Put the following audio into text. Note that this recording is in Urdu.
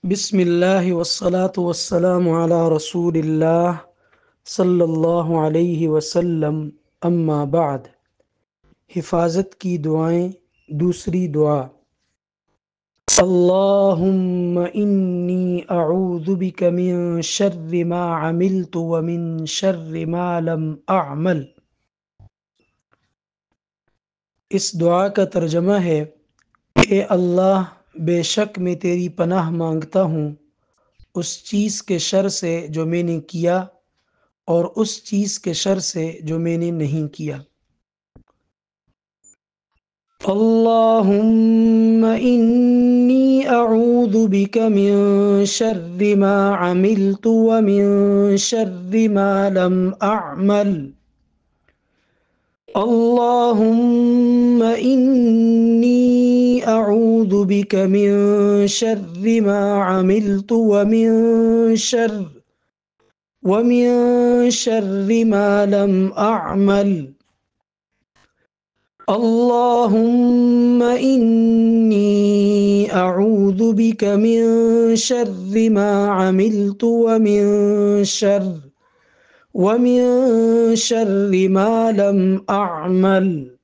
بسم اللہ والصلاة والسلام علی رسول اللہ صلی اللہ علیہ وسلم، اما بعد۔ حفاظت کی دعائیں، دوسری دعا۔ اللہم انی اعوذ بک من شر ما عملت ومن شر ما لم اعمل۔ اس دعا کا ترجمہ ہے: اے اللہ، بے شک میں تیری پناہ مانگتا ہوں اس چیز کے شر سے جو میں نے کیا اور اس چیز کے شر سے جو میں نے نہیں کیا۔ اللہم انی اعوذ بک من شر ما عملت ومن شر ما لم اعمل۔ اللہم انی اعوذ بک من شر ما عملت ومن شر ما لم اعمل۔ اللہم انی اعوذ بک من شر ما عملت ومن شر ما لم اعمل۔